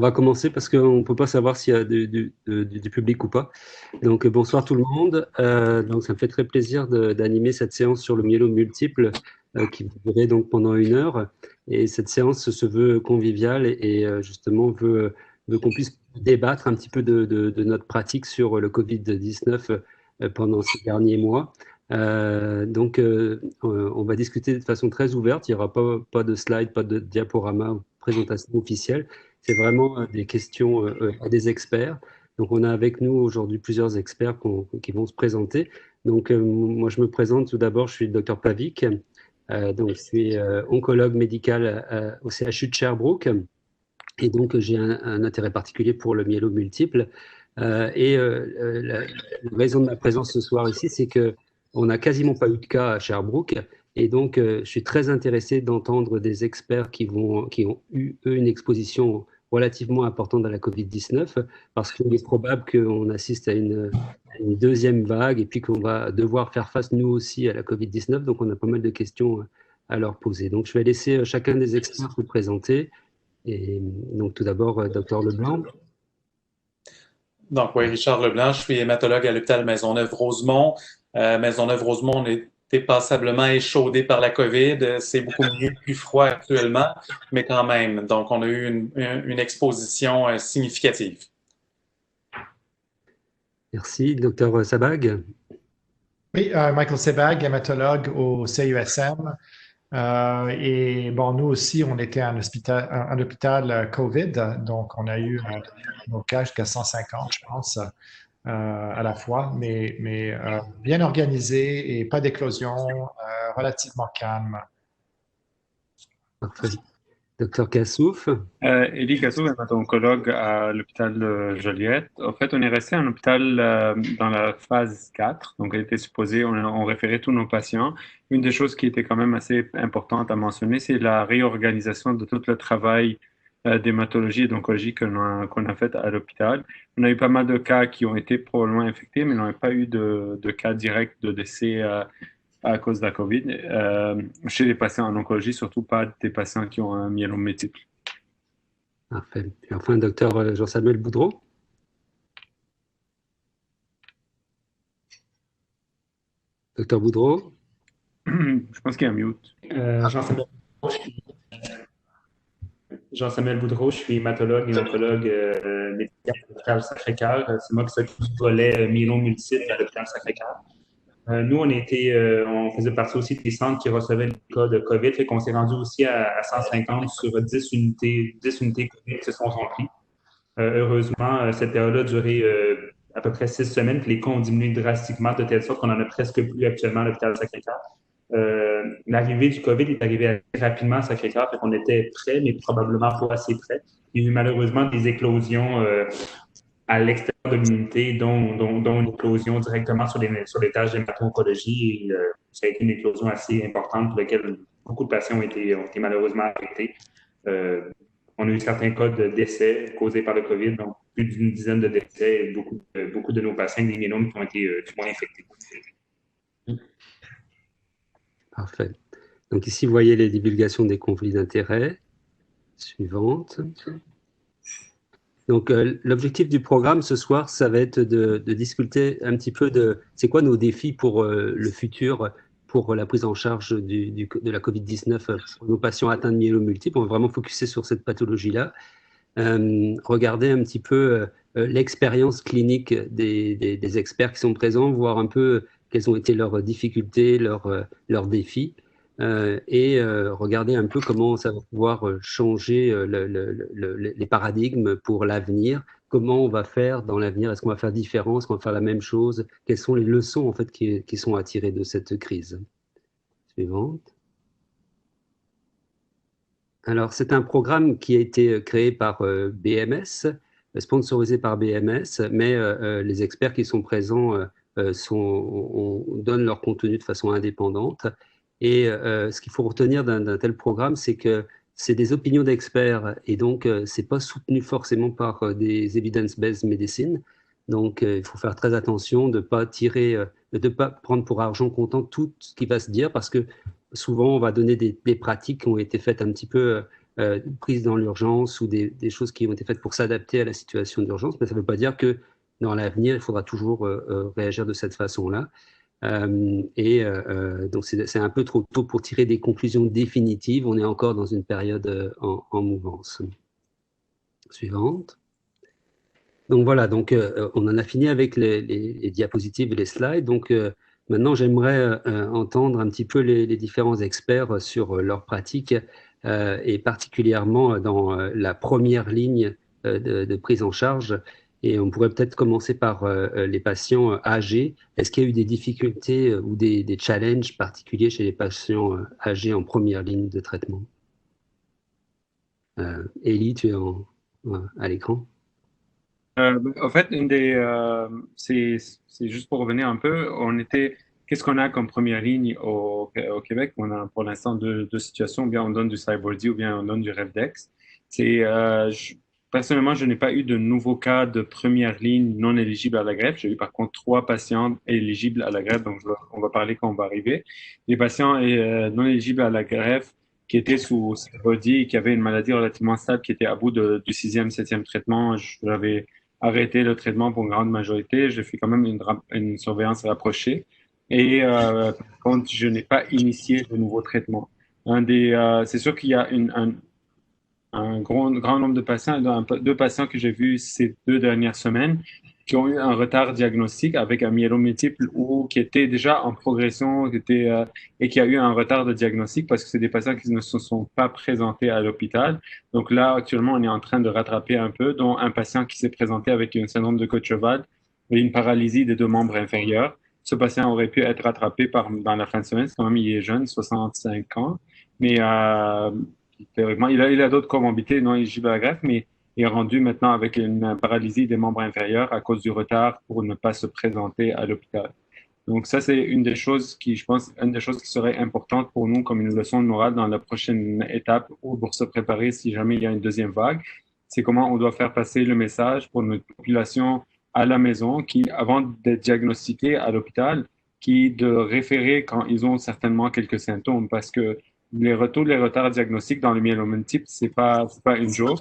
va commencer parce qu'on ne peut pas savoir s'il y a du public ou pas. Donc, bonsoir tout le monde. Donc, ça me fait très plaisir d'animer cette séance sur le myélome multiple qui va durer donc pendant 1 heure. Et cette séance se veut conviviale et justement veut qu'on puisse débattre un petit peu de notre pratique sur le Covid-19 pendant ces derniers mois. On va discuter de façon très ouverte. Il n'y aura pas de slide, pas de diaporama ou présentation officielle. C'est vraiment des questions à des experts. Donc, on a avec nous aujourd'hui plusieurs experts qui vont se présenter. Donc, moi, je me présente tout d'abord. Je suis le docteur Pavik. Donc, je suis oncologue médical au CHU de Sherbrooke. Et donc, j'ai un intérêt particulier pour le myélome multiple. La raison de ma présence ce soir ici, c'est que on n'a quasiment pas eu de cas à Sherbrooke. Et donc, je suis très intéressé d'entendre des experts qui ont eu, eux, une exposition relativement importante à la Covid-19, parce qu'il est probable qu'on assiste à une deuxième vague et puis qu'on va devoir faire face, nous aussi, à la Covid-19. Donc, on a pas mal de questions à leur poser. Donc, je vais laisser chacun des experts se présenter. Et donc, tout d'abord, docteur Leblanc. Donc, oui, Richard Leblanc, je suis hématologue à l'hôpital Maisonneuve-Rosemont. Maisonneuve-Rosemont, on était passablement échaudé par la COVID. C'est beaucoup mieux, plus froid actuellement, mais quand même. Donc, on a eu une exposition significative. Merci. Docteur Sabag. Oui, Michael Sebag, hématologue au CUSM. Et bon, nous aussi, on était un hôpital COVID, donc on a eu nos cas jusqu'à 150, je pense, à la fois, mais bien organisé et pas d'éclosion, relativement calme. Parfait. Docteur Kassouf. Élie Kassouf est oncologue à l'hôpital de Joliette. En fait, on est resté en hôpital dans la phase 4, donc on était supposé, on référait tous nos patients. Une des choses qui était quand même assez importante à mentionner, c'est la réorganisation de tout le travail d'hématologie et d'oncologie qu'on a fait à l'hôpital. On a eu pas mal de cas qui ont été probablement infectés, mais on n'a pas eu de cas directs de décès à cause de la COVID, chez les patients en oncologie, surtout pas des patients qui ont un myélome multiple. Parfait. Et enfin, docteur Jean-Samuel Boudreau. Docteur Boudreau. Je pense qu'il y a un mute. Jean-Samuel Boudreau, je suis hématologue et oncologue médical à l'hôpital Sacré-Cœur. C'est moi qui s'occupe du volet myélome multiple à l'hôpital Sacré-Cœur. Nous, on faisait partie aussi des centres qui recevaient les cas de COVID, fait qu'on s'est rendu aussi à 150 sur 10 unités COVID qui se sont remplies. Heureusement, cette période-là a duré à peu près 6 semaines, puis les cas ont diminué drastiquement de telle sorte qu'on en a presque plus actuellement à l'hôpital Sacré-Cœur. L'arrivée du COVID est arrivée assez rapidement à Sacré-Cœur, fait qu'on était prêts, mais probablement pas assez prêts. Il y a eu malheureusement des éclosions à l'extérieur de l'unité, dont une éclosion directement sur les tâches d'hémato-oncologie. Et ça a été une éclosion assez importante pour laquelle beaucoup de patients ont été malheureusement affectés. On a eu certains cas de décès causés par le COVID, donc plus d'une dizaine de décès et beaucoup de nos patients avec des myélomes qui ont été du moins infectés. Parfait. Donc ici, vous voyez les divulgations des conflits d'intérêts. Suivante. Donc, l'objectif du programme ce soir, ça va être de discuter un petit peu de c'est quoi nos défis pour le futur, pour la prise en charge de la COVID-19 pour nos patients atteints de myélome multiple. On va vraiment focuser sur cette pathologie-là. Regarder un petit peu l'expérience clinique des experts qui sont présents, voir un peu quelles ont été leurs difficultés, leurs défis. Regarder un peu comment ça va pouvoir changer les paradigmes pour l'avenir, comment on va faire dans l'avenir, est-ce qu'on va faire différent, est-ce qu'on va faire la même chose, quelles sont les leçons en fait qui sont à tirer de cette crise. Suivante. Alors, c'est un programme qui a été créé par BMS, sponsorisé par BMS, mais les experts qui sont présents donnent leur contenu de façon indépendante. Et ce qu'il faut retenir d'un tel programme, c'est que c'est des opinions d'experts et donc c'est pas soutenu forcément par des evidence-based medicine. Donc il faut faire très attention de ne pas prendre pour argent comptant tout ce qui va se dire parce que souvent on va donner des pratiques qui ont été faites un petit peu prises dans l'urgence ou des choses qui ont été faites pour s'adapter à la situation d'urgence, mais ça ne veut pas dire que dans l'avenir, il faudra toujours réagir de cette façon-là. Donc, c'est un peu trop tôt pour tirer des conclusions définitives. On est encore dans une période en mouvance. Suivante. Donc voilà, donc, on en a fini avec les diapositives et les slides. Donc maintenant, j'aimerais entendre un petit peu les différents experts sur leur pratique et particulièrement dans la première ligne de prise en charge. Et on pourrait peut-être commencer par les patients âgés. Est-ce qu'il y a eu des difficultés ou des challenges particuliers chez les patients âgés en première ligne de traitement? Élie, tu es à l'écran. En fait, c'est juste pour revenir un peu, qu'est-ce qu'on a comme première ligne au Québec? On a pour l'instant deux situations, ou bien on donne du Cybordi ou bien on donne du Revdex. Personnellement, je n'ai pas eu de nouveaux cas de première ligne non éligibles à la greffe. J'ai eu par contre 3 patients éligibles à la greffe, donc on va parler quand on va arriver. Les patients non éligibles à la greffe qui étaient sous Cybordi et qui avaient une maladie relativement stable, qui était à bout du 6e, 7e traitement, j'avais arrêté le traitement pour une grande majorité. J'ai fait quand même une surveillance rapprochée. Et par contre, je n'ai pas initié de nouveaux traitements. C'est sûr qu'il y a un grand nombre de patients, 2 patients que j'ai vus ces 2 dernières semaines, qui ont eu un retard diagnostique avec un myélome multiple ou qui était déjà en progression et qui a eu un retard de diagnostic parce que c'est des patients qui ne se sont pas présentés à l'hôpital. Donc là, actuellement, on est en train de rattraper un peu, dont un patient qui s'est présenté avec un syndrome de queue de cheval et une paralysie des 2 membres inférieurs. Ce patient aurait pu être rattrapé dans la fin de semaine. Quand même, il est jeune, 65 ans, mais théoriquement, il a d'autres comorbidités non éligibles à la greffe, mais est rendu maintenant avec une paralysie des membres inférieurs à cause du retard pour ne pas se présenter à l'hôpital. Donc ça, c'est une des choses qui serait importante pour nous comme une leçon de morale dans la prochaine étape ou pour se préparer si jamais il y a une deuxième vague. C'est comment on doit faire passer le message pour notre population à la maison qui, avant d'être diagnostiquée à l'hôpital, de référer quand ils ont certainement quelques symptômes parce que les retards diagnostiques dans le myélome multiple, c'est pas une joke.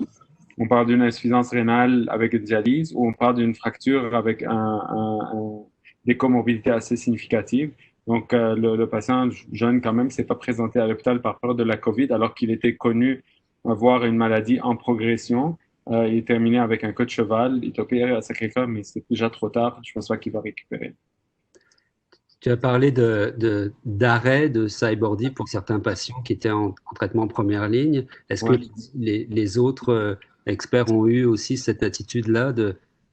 On parle d'une insuffisance rénale avec une dialyse ou on parle d'une fracture avec des comorbidités assez significatives. Donc, le patient jeune, quand même, s'est pas présenté à l'hôpital par peur de la COVID alors qu'il était connu avoir une maladie en progression. Il est terminé avec un queue de cheval. Il est opéré à Sacré-Cœur, mais c'est déjà trop tard. Je pense pas qu'il va récupérer. Tu as parlé d'arrêt de Cybordi pour certains patients qui étaient en traitement en première ligne. Est-ce que les autres experts ont eu aussi cette attitude-là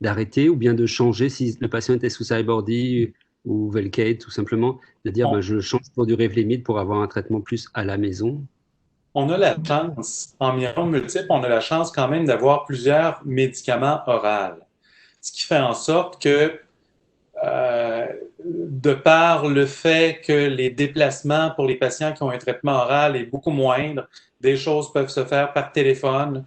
d'arrêter ou bien de changer si le patient était sous Cybordi ou Velcade, tout simplement, de dire je change pour du Revlimid pour avoir un traitement plus à la maison? On a la chance, en myélome multiple, on a la chance quand même d'avoir plusieurs médicaments oraux. Ce qui fait en sorte que de par le fait que les déplacements pour les patients qui ont un traitement oral est beaucoup moindre, des choses peuvent se faire par téléphone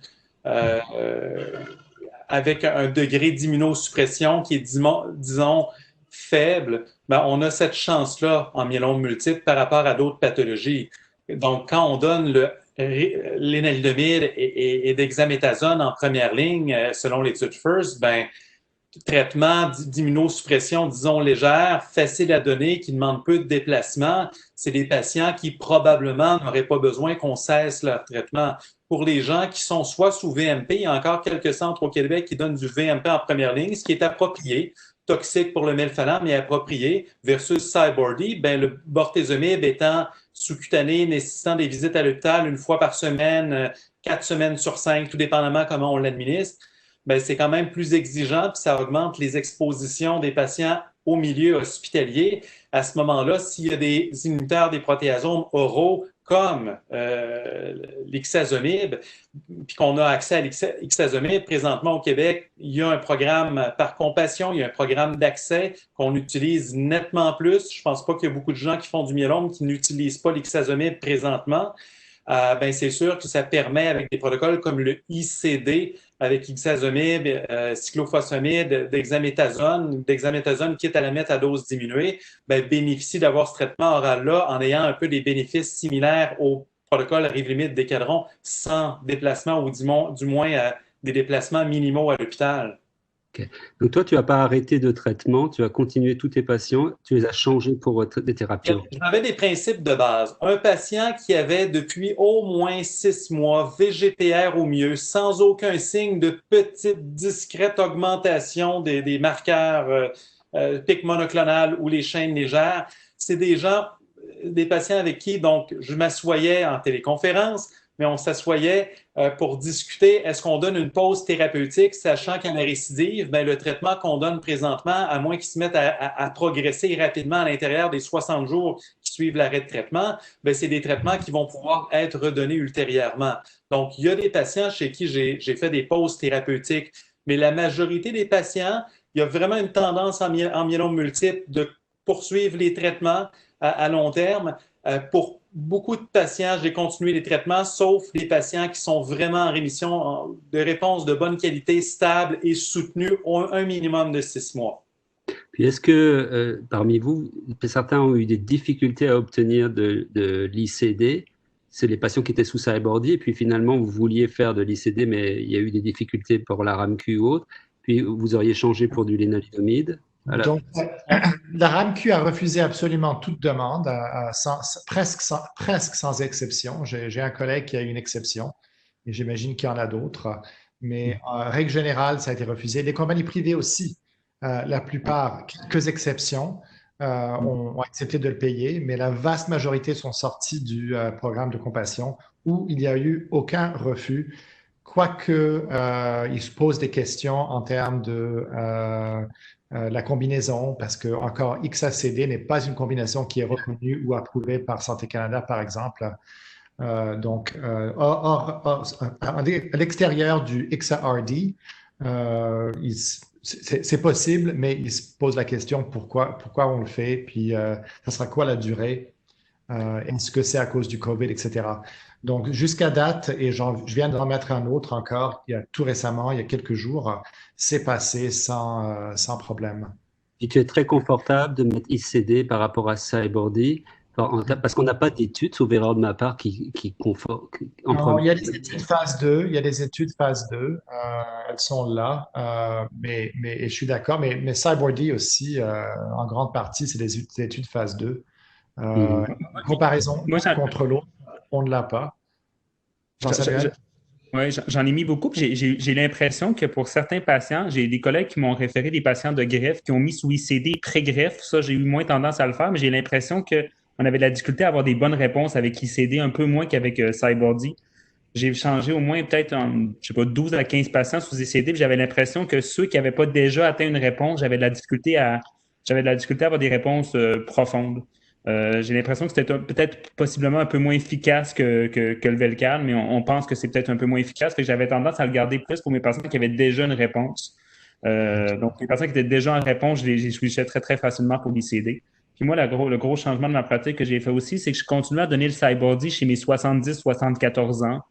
avec un degré d'immunosuppression qui est, disons, faible. Ben, on a cette chance-là en myélome multiple par rapport à d'autres pathologies. Donc, quand on donne l'énalidomide et dexaméthasone en première ligne, selon l'étude FIRST, ben, traitement d'immunosuppression, disons, légère, facile à donner, qui demande peu de déplacement, c'est des patients qui probablement n'auraient pas besoin qu'on cesse leur traitement. Pour les gens qui sont soit sous VMP, il y a encore quelques centres au Québec qui donnent du VMP en première ligne, ce qui est approprié, toxique pour le melphalan, mais approprié, versus Cybordi, ben, le bortezomib étant sous-cutané, nécessitant des visites à l'hôpital 1 fois par semaine, 4 semaines sur 5, tout dépendamment comment on l'administre, ben, c'est quand même plus exigeant, puis ça augmente les expositions des patients au milieu hospitalier. À ce moment-là, s'il y a des inhibiteurs des protéasomes oraux comme l'ixazomib, puis qu'on a accès à l'ixazomib, présentement au Québec, il y a un programme par compassion, il y a un programme d'accès qu'on utilise nettement plus. Je ne pense pas qu'il y a beaucoup de gens qui font du myélome qui n'utilisent pas l'ixazomib présentement. Ben, c'est sûr que ça permet, avec des protocoles comme le ICD, avec ixazomib, cyclophosphamide, dexaméthasone, quitte à la mettre à dose diminuée, ben, bénéficie d'avoir ce traitement oral-là en ayant un peu des bénéfices similaires aux protocole Rivlimid Decadron sans déplacement ou du moins des déplacements minimaux à l'hôpital. Okay. Donc toi, tu n'as pas arrêté de traitement, tu as continué tous tes patients, tu les as changés pour des thérapies. J'avais des principes de base. Un patient qui avait depuis au moins 6 mois, VGPR au mieux, sans aucun signe de petite, discrète augmentation des marqueurs pic monoclonal ou les chaînes légères, c'est des patients avec qui donc je m'assoyais en téléconférence, mais on s'assoyait pour discuter, est-ce qu'on donne une pause thérapeutique, sachant qu'en récidive, ben, le traitement qu'on donne présentement, à moins qu'il se mette à progresser rapidement à l'intérieur des 60 jours qui suivent l'arrêt de traitement, ben, c'est des traitements qui vont pouvoir être redonnés ultérieurement. Donc, il y a des patients chez qui j'ai fait des pauses thérapeutiques, mais la majorité des patients, il y a vraiment une tendance en myélome multiple de poursuivre les traitements à long terme. Pour beaucoup de patients, j'ai continué les traitements, sauf les patients qui sont vraiment en rémission de réponse de bonne qualité, stable et soutenue, ont un minimum de 6 mois. Puis est-ce que parmi vous, certains ont eu des difficultés à obtenir de l'ICD? C'est les patients qui étaient sous Cybordi, et puis finalement, vous vouliez faire de l'ICD, mais il y a eu des difficultés pour la RAMQ ou autre, puis vous auriez changé pour du lénaludomide. Donc, la RAMQ a refusé absolument toute demande, presque sans exception. J'ai un collègue qui a une exception, et j'imagine qu'il y en a d'autres. Mais en règle générale, ça a été refusé. Les compagnies privées aussi, la plupart, quelques exceptions, ont accepté de le payer, mais la vaste majorité sont sortis du programme de compassion où il n'y a eu aucun refus, quoique ils se posent des questions en termes de la combinaison, parce que encore XACD n'est pas une combinaison qui est reconnue ou approuvée par Santé Canada, par exemple. À l'extérieur du XARD, c'est possible, mais ils se posent la question pourquoi on le fait, puis ça sera quoi la durée, est-ce que c'est à cause du COVID, etc. Donc, jusqu'à date, et je viens de remettre un autre encore, tout récemment, il y a quelques jours, c'est passé sans problème. Et tu es très confortable de mettre ICD par rapport à Cybordi, parce qu'on n'a pas d'études, sauf erreur de ma part, qui confortent. Il y a des études phase 2, elles sont là, mais je suis d'accord, mais Cybordi aussi, en grande partie, c'est des études phase 2. Comparaison contre l'autre, on ne l'a pas. Oui, j'en ai mis beaucoup. J'ai l'impression que pour certains patients, j'ai des collègues qui m'ont référé des patients de greffe qui ont mis sous ICD pré-greffe. Ça, j'ai eu moins tendance à le faire, mais j'ai l'impression qu'on avait de la difficulté à avoir des bonnes réponses avec ICD, un peu moins qu'avec Cybordi. J'ai changé au moins peut-être, 12 à 15 patients sous ICD, puis j'avais l'impression que ceux qui n'avaient pas déjà atteint une réponse, j'avais de la difficulté à avoir des réponses profondes. J'ai l'impression que c'était peut-être possiblement un peu moins efficace que le Velcal, mais on pense que c'est peut-être un peu moins efficace. Fait que j'avais tendance à le garder plus pour mes patients qui avaient déjà une réponse. Donc, les patients qui étaient déjà en réponse, je les switchais très, très facilement pour l'ICD. Puis moi, le gros changement de ma pratique que j'ai fait aussi, c'est que je continue à donner le Cybordi chez mes 70-74 ans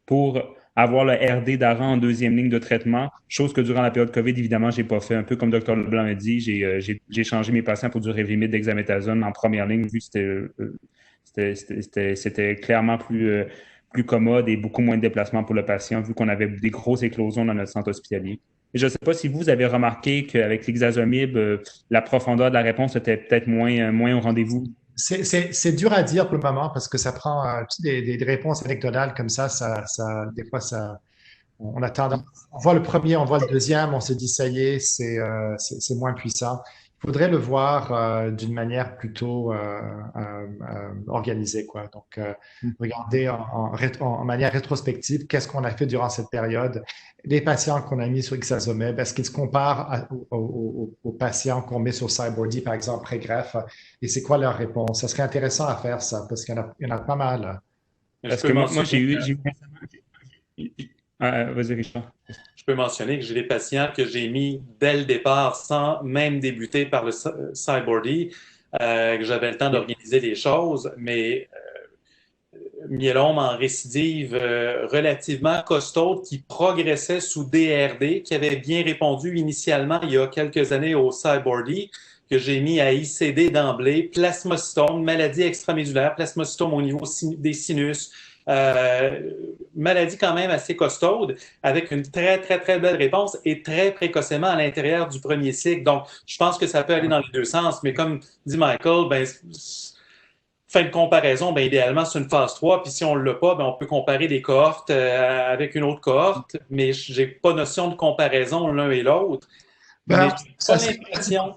pour avoir le RD d'arrêt en deuxième ligne de traitement, chose que durant la période COVID, évidemment, je n'ai pas fait. Un peu comme Dr Leblanc a dit, j'ai changé mes patients pour du Revlimid dexaméthasone en première ligne, vu que c'était clairement plus commode et beaucoup moins de déplacement pour le patient, vu qu'on avait des grosses éclosions dans notre centre hospitalier. Et je ne sais pas si vous avez remarqué qu'avec l'Ixazomib, la profondeur de la réponse était peut-être moins au rendez-vous. C'est dur à dire pour le moment parce que ça prend des réponses anecdotales comme ça, des fois, on a tendance, on voit le premier, on voit le deuxième, on se dit ça y est, c'est moins puissant. Il faudrait le voir d'une manière plutôt organisée, quoi. Donc, regarder en manière rétrospective qu'est-ce qu'on a fait durant cette période. Les patients qu'on a mis sur Ixazomib, est-ce qu'ils se comparent aux patients qu'on met sur Cybordi, par exemple, pré-greffe, et c'est quoi leur réponse? Ça serait intéressant à faire ça, parce qu'il y en a pas mal. Parce que moi j'ai eu... vas-y, Richard. Je peux mentionner que j'ai des patients que j'ai mis dès le départ sans même débuter par le Cybordi, que j'avais le temps d'organiser les choses, mais myélome en récidive relativement costaude qui progressait sous DRD, qui avait bien répondu initialement il y a quelques années au Cybordi, que j'ai mis à ICD d'emblée, plasmocytome, maladie extramédulaire, plasmocytome au niveau des sinus, Maladie quand même assez costaude, avec une très, très, très belle réponse et très précocement à l'intérieur du premier cycle. Donc, je pense que ça peut aller dans les deux sens, mais comme dit Michael, ben, fin de comparaison, ben, idéalement, c'est une phase 3, puis si on ne l'a pas, ben, on peut comparer des cohortes avec une autre cohorte, mais je n'ai pas notion de comparaison l'un et l'autre. Ben, Mais je n'ai pas l'impression.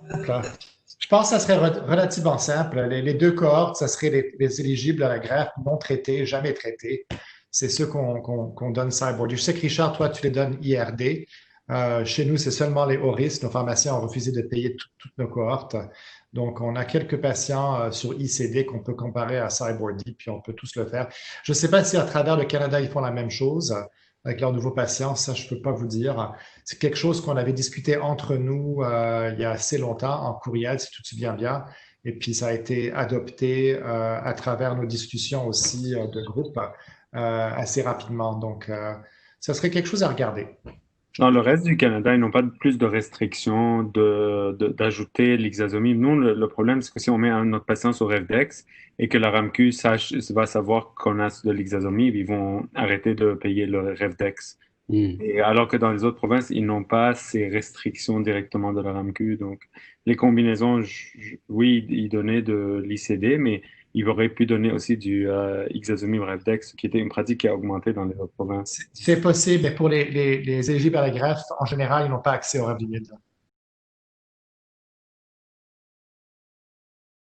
Je pense que ça serait relativement simple. Les deux cohortes, ça serait les éligibles à la greffe non traités, jamais traités. C'est ceux qu'on donne Cyborg. Je sais que Richard, toi, tu les donnes IRD. Chez nous, c'est seulement les haut risques. Nos pharmaciens ont refusé de payer toutes nos cohortes. Donc, on a quelques patients sur ICD qu'on peut comparer à Cyborg, puis on peut tous le faire. Je ne sais pas si à travers le Canada, ils font la même chose avec leurs nouveaux patients. Ça, je ne peux pas vous dire. C'est quelque chose qu'on avait discuté entre nous il y a assez longtemps en courriel, si tu te souviens bien. Et puis, ça a été adopté à travers nos discussions aussi de groupe assez rapidement. Donc, ça serait quelque chose à regarder. Dans le reste du Canada, ils n'ont pas plus de restrictions d'ajouter l'ixazomib. Nous, le problème, c'est que si on met notre patient sur Revdex et que la RAMQ va savoir qu'on a de l'ixazomib, ils vont arrêter de payer le Revdex. Et alors que dans les autres provinces, ils n'ont pas ces restrictions directement de la RAMQ. Donc, les combinaisons, oui, ils donnaient de l'ICD, mais ils auraient pu donner aussi du Ixazomib Revdex, qui était une pratique qui a augmenté dans les autres provinces. C'est possible, mais pour les éligibles à la greffe, en général, ils n'ont pas accès au Revlimid.